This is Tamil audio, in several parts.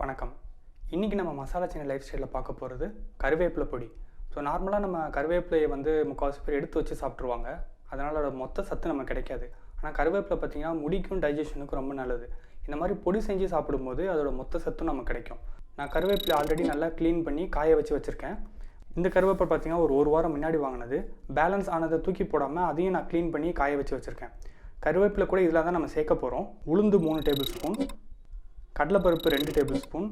வணக்கம். இன்றைக்கி நம்ம மசாலா சேனல் லைஃப் ஸ்டைலில் பார்க்க போகிறது கருவேப்பிலை பொடி. ஸோ நார்மலாக நம்ம கருவேப்பிலையை முக்கால்வாசி பேர் எடுத்து வச்சு சாப்பிட்ருவாங்க. அதனால் அதோட மொத்த சத்து நமக்கு கிடைக்காது. ஆனால் கருவேப்பிலை பார்த்திங்கன்னா முடிக்கும் டைஜஷனுக்கும் ரொம்ப நல்லது. இந்த மாதிரி பொடி செஞ்சு சாப்பிடும்போது அதோட மொத்த சத்தும் நமக்கு கிடைக்கும். நான் கருவேப்பிலை ஆல்ரெடி நல்லா க்ளீன் பண்ணி காய வச்சு வச்சுருக்கேன். இந்த கருவேப்பிலை பார்த்திங்கன்னா ஒரு வாரம் முன்னாடி வாங்கினது. பேலன்ஸ் ஆனதை தூக்கி போடாமல் அதையும் நான் க்ளீன் பண்ணி காய வச்சு வச்சுருக்கேன். கருவேப்பிலை கூட இதில் தான் நம்ம சேர்க்க போகிறோம். உளுந்து 3 டேபிள் ஸ்பூன், கடலைப்பருப்பு 2 டேபிள் ஸ்பூன்,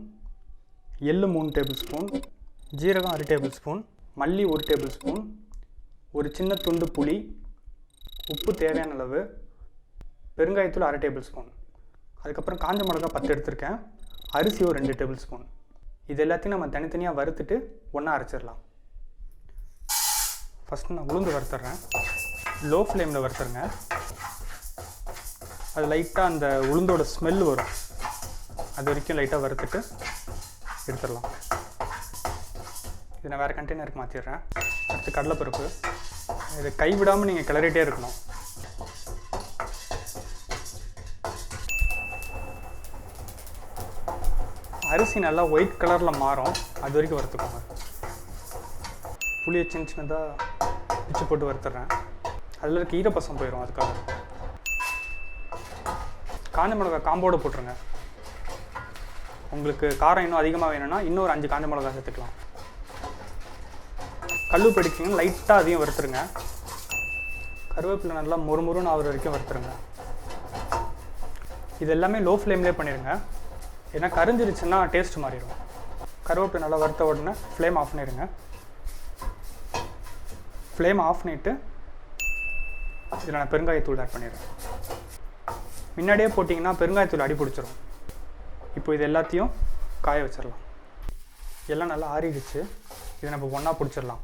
எள்ளு 3 டேபிள் ஸ்பூன், ஜீரகம் 1/2 டேபிள் ஸ்பூன், மல்லி 1 டேபிள் ஸ்பூன், ஒரு சின்ன துண்டு புளி, உப்பு தேவையான அளவு, பெருங்காயத்தூள் 1/2 டேபிள் ஸ்பூன், அதுக்கப்புறம் காஞ்ச மிளகா 10 எடுத்திருக்கேன், அரிசி ஒரு 2 டேபிள் ஸ்பூன். இது எல்லாத்தையும் நம்ம தனித்தனியாக வறுத்துட்டு ஒன்றா அரைச்சிடலாம். ஃபஸ்ட்டு நான் உளுந்து வறுத்துட்றேன். லோ ஃப்ளேமில் வறுத்துருங்க. அது லைட்டாக அந்த உளுந்தோட ஸ்மெல் வரும். அது வரைக்கும் லைட்டாக வறுத்துட்டு எடுத்துடலாம். இதை நான் வேறு கண்டெய்னருக்கு மாற்றிடுறேன். அடுத்து கடலைப்பருப்பு. இதை கைவிடாமல் நீங்கள் கிளறிட்டே இருக்கணும். அரிசி நல்லா ஒயிட் கலரில் மாறும், அது வரைக்கும் வறுத்துக்கோங்க. புளியை சின்ன சின்னதாக பிச்சு போட்டு வறுத்துட்றேன். அதில் இருக்க ஈரப்பசம் போயிடும். அதுக்காக காஞ்ச மிளகா காம்போடு போட்டுருங்க. உங்களுக்கு காரம் இன்னும் அதிகமாக வேணும்னா இன்னும் ஒரு 5 காஞ்ச மிளகா சேர்த்துக்கலாம். கல்லுப்பு எடுக்கிங்கன்னா லைட்டாக அதையும் வறுத்துருங்க. கருவேப்பிலை நல்லா மொறுமொறுன்னு ஆகிற வரைக்கும் வறுத்துருங்க. இது எல்லாமே லோ ஃப்ளேம்லேயே பண்ணிடுங்க. ஏன்னா கரிஞ்சிருச்சுன்னா டேஸ்ட் மாறிடும். கருவேப்பிலை நல்லா வறுத்த உடனே ஃப்ளேம் ஆஃப் பண்ணிடுங்க. ஃப்ளேம் ஆஃப் பண்ணிவிட்டு இதில் நான் பெருங்காயத்தூள் ஆட் பண்ணிடுறேன். முன்னாடியே போட்டிங்கன்னா பெருங்காயத்தூள் அடி பிடிச்சிரும். இப்போ இது எல்லாத்தையும் காய வச்சிடலாம். எல்லாம் நல்லா ஆறிடுச்சு. இதை நம்ம ஒன்றா பிடிச்சிடலாம்.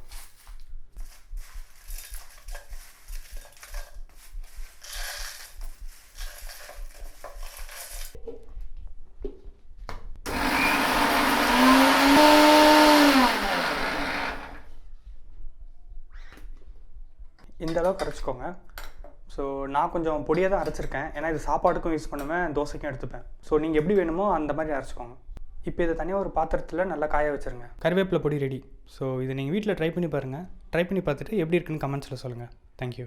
இந்த அளவுக்கு அரைச்சிக்கோங்க. ஸோ நான் கொஞ்சம் பொடியாக தான் அரைச்சிருக்கேன். ஏன்னா இது சாப்பாடுக்கும் யூஸ் பண்ணுவேன், தோசைக்கும் எடுத்துப்பேன். ஸோ நீங்கள் எப்படி வேணுமோ அந்த மாதிரி அரைச்சிக்கோங்க. இப்போ இதை தனியாக ஒரு பாத்திரத்தில் நல்லா காய வச்சுருங்க. கருவேப்பிலை பொடி ரெடி. ஸோ இதை நீங்கள் வீட்டில் ட்ரை பண்ணி பாருங்கள். ட்ரை பண்ணி பார்த்துட்டு எப்படி இருக்குன்னு கமெண்ட்ஸில் சொல்லுங்கள். தேங்க்யூ.